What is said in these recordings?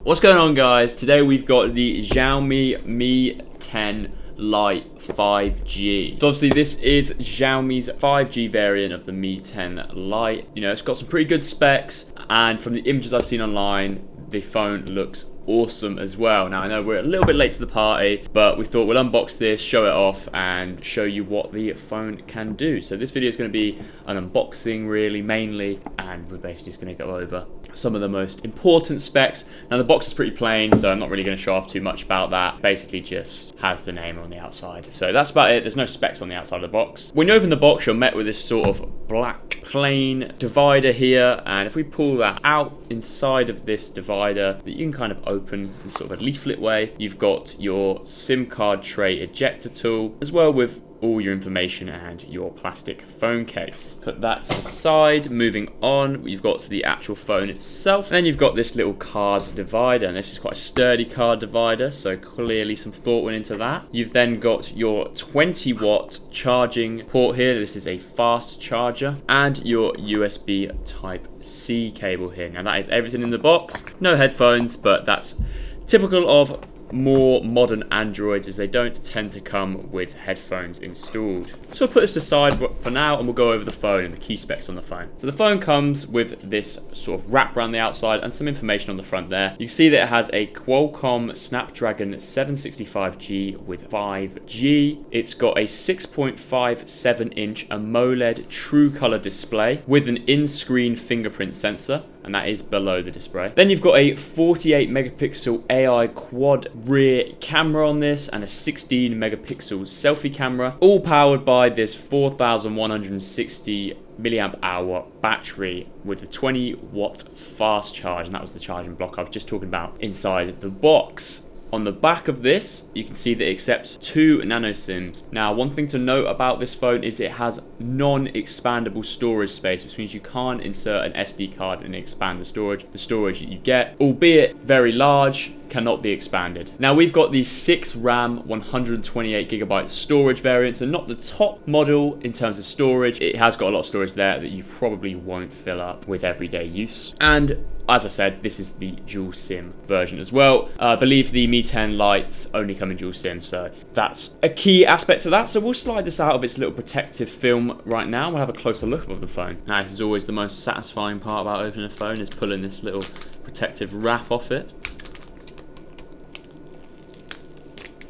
What's going on, guys? Today we've got the Xiaomi Mi 10 Lite 5G. So obviously this is Xiaomi's 5G variant of the Mi 10 Lite. You know, it's got some pretty good specs, and from the images I've seen online, the phone looks awesome as well. Now I know we're a little bit late to the party, but we thought we'll unbox this, show it off, and show you what the phone can do. So this video is going to be an unboxing really mainly, and we're basically just going to go over some of the most important specs. Now the box is pretty plain, so I'm not really going to show off too much about that. Basically just has the name on the outside. So that's about it. There's no specs on the outside of the box. When you open the box, you're met with this sort of black plain divider here, and if we pull that out inside of this divider that you can kind of open in sort of a leaflet way, you've got your SIM card tray ejector tool, as well with all your information and your plastic phone case. Put that to the side. Moving on, you've got the actual phone itself. And then you've got this little card divider, and this is quite a sturdy card divider, so clearly some thought went into that. You've then got your 20-watt charging port here. This is a fast charger, and your USB Type-C cable here. Now that is everything in the box. No headphones, but that's typical of more modern Androids, as they don't tend to come with headphones installed. So I'll put this aside for now, and we'll go over the phone and the key specs on the phone. So the phone comes with this sort of wrap around the outside and some information on the front there. You can see that it has a Qualcomm Snapdragon 765G with 5G. It's got a 6.57-inch AMOLED true color display with an in-screen fingerprint sensor, and that is below the display. Then you've got a 48 megapixel AI quad rear camera on this, and a 16 megapixel selfie camera, all powered by this 4160 milliamp hour battery with a 20-watt fast charge, and that was the charging block I was just talking about inside the box. On the back of this, you can see that it accepts 2 nano SIMs. Now, one thing to note about this phone is it has non-expandable storage space, which means you can't insert an SD card and expand the storage. The storage that you get, albeit very large, cannot be expanded. Now we've got the 6 RAM 128GB storage variant, so not the top model in terms of storage. It has got a lot of storage there that you probably won't fill up with everyday use. And as I said, this is the dual SIM version as well. I believe the Mi 10 Lites only come in dual SIM, so that's a key aspect of that. So we'll slide this out of its little protective film right now. We'll have a closer look of the phone. Now, this is always the most satisfying part about opening a phone, is pulling this little protective wrap off it.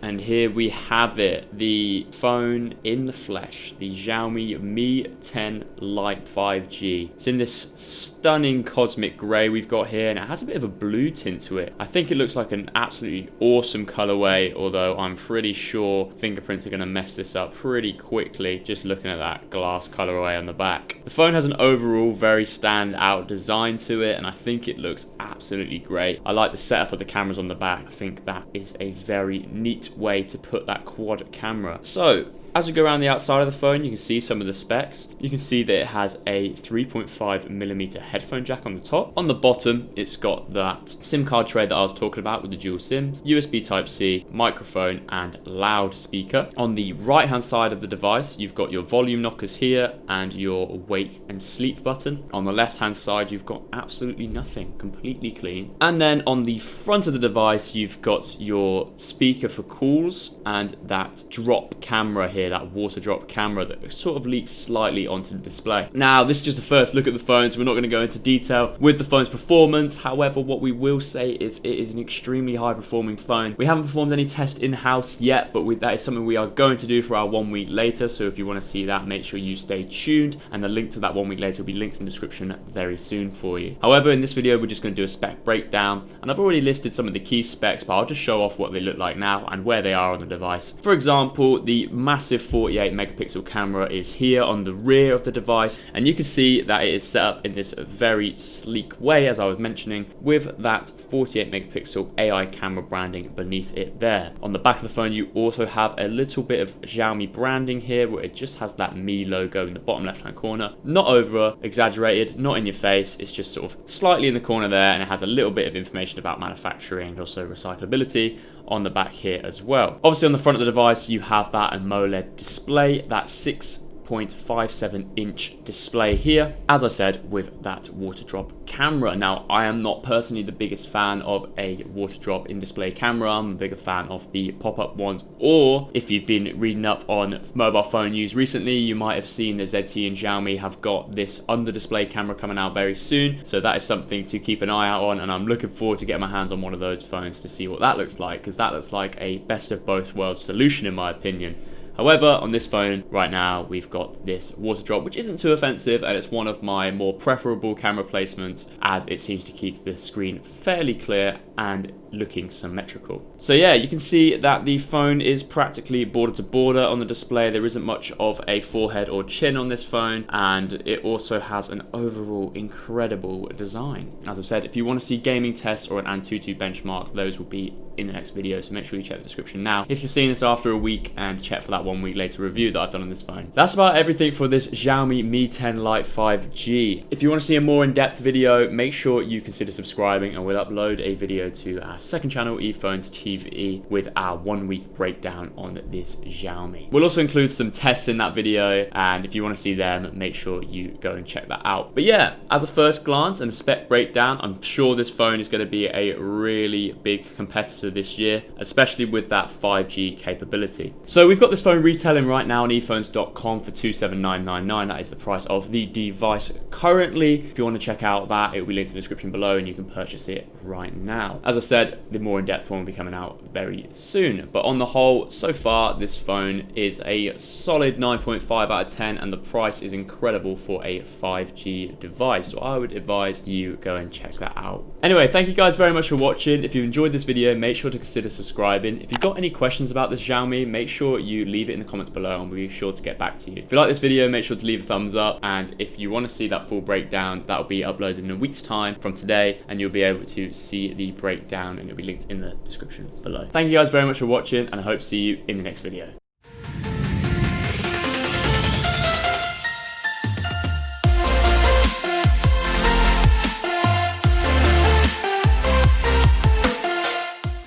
And here we have it, the phone in the flesh, the Xiaomi Mi 10 Lite 5G. It's in this stunning cosmic grey we've got here, and it has a bit of a blue tint to it. I think it looks like an absolutely awesome colorway, although I'm pretty sure fingerprints are going to mess this up pretty quickly, just looking at that glass colorway on the back. The phone has an overall very standout design to it, and I think it looks absolutely great. I like the setup of the cameras on the back. I think that is a very neat way to put that quad camera. So as we go around the outside of the phone, you can see some of the specs. You can see that it has a 3.5mm headphone jack on the top. On the bottom, it's got that SIM card tray that I was talking about with the dual SIMs, USB Type-C, microphone, and loudspeaker. On the right-hand side of the device, you've got your volume knockers here and your wake and sleep button. On the left-hand side, you've got absolutely nothing, completely clean. And then on the front of the device, you've got your speaker for calls and that drop camera here, that water drop camera that sort of leaks slightly onto the display. Now, this is just a first look at the phone, so we're not going to go into detail with the phone's performance. However, what we will say is it is an extremely high performing phone. We haven't performed any test in-house yet, but that is something we are going to do for our 1 week later. So if you want to see that, make sure you stay tuned, and the link to that 1 week later will be linked in the description very soon for you. However, in this video, we're just going to do a spec breakdown, and I've already listed some of the key specs, but I'll just show off what they look like now and where they are on the device. For example, the massive 48 megapixel camera is here on the rear of the device, and you can see that it is set up in this very sleek way, as I was mentioning, with that 48 megapixel AI camera branding beneath it there. On the back of the phone, you also have a little bit of Xiaomi branding here, where it just has that Mi logo in the bottom left hand corner. Not over exaggerated, not in your face, it's just sort of slightly in the corner there, and it has a little bit of information about manufacturing and also recyclability on the back here as well. Obviously on the front of the device, you have that AMOLED display, that 6 6.57-inch display here, as I said, with that water drop camera. Now, I am not personally the biggest fan of a water drop in display camera. I'm a bigger fan of the pop-up ones, or if you've been reading up on mobile phone news recently, you might have seen that ZTE and Xiaomi have got this under display camera coming out very soon, so that is something to keep an eye out on, and I'm looking forward to getting my hands on one of those phones to see what that looks like, because that looks like a best of both worlds solution in my opinion. However, on this phone right now, we've got this water drop, which isn't too offensive, and it's one of my more preferable camera placements, as it seems to keep the screen fairly clear and looking symmetrical. So yeah, you can see that the phone is practically border to border on the display. There isn't much of a forehead or chin on this phone, and it also has an overall incredible design. As I said, if you want to see gaming tests or an Antutu benchmark, those will be in the next video, so make sure you check the description now if you're seeing this after a week, and check for that 1 week later review that I've done on this phone. That's about everything for this Xiaomi Mi 10 Lite 5G. If you want to see a more in-depth video, make sure you consider subscribing, and we'll upload a video to our second channel, eFonesTV, with our 1 week breakdown on this Xiaomi. We'll also include some tests in that video, and if you want to see them, make sure you go and check that out. But yeah, as a first glance and a spec breakdown, I'm sure this phone is going to be a really big competitor this year, especially with that 5G capability. So we've got this phone retailing right now on eFones.com for $279.99. That is the price of the device currently. If you want to check out that, it will be linked in the description below, and you can purchase it right now. As I said, the more in-depth one will be coming out very soon. But on the whole, so far, this phone is a solid 9.5 out of 10, and the price is incredible for a 5G device. So I would advise you go and check that out. Anyway, thank you guys very much for watching. If you enjoyed this video, make sure to consider subscribing. If you've got any questions about this Xiaomi, make sure you leave it in the comments below, and we'll be sure to get back to you. If you like this video, make sure to leave a thumbs up, and if you want to see that full breakdown, that will be uploaded in a week's time from today, and you'll be able to see the breakdown, and it'll be linked in the description below. Thank you guys very much for watching, and I hope to see you in the next video.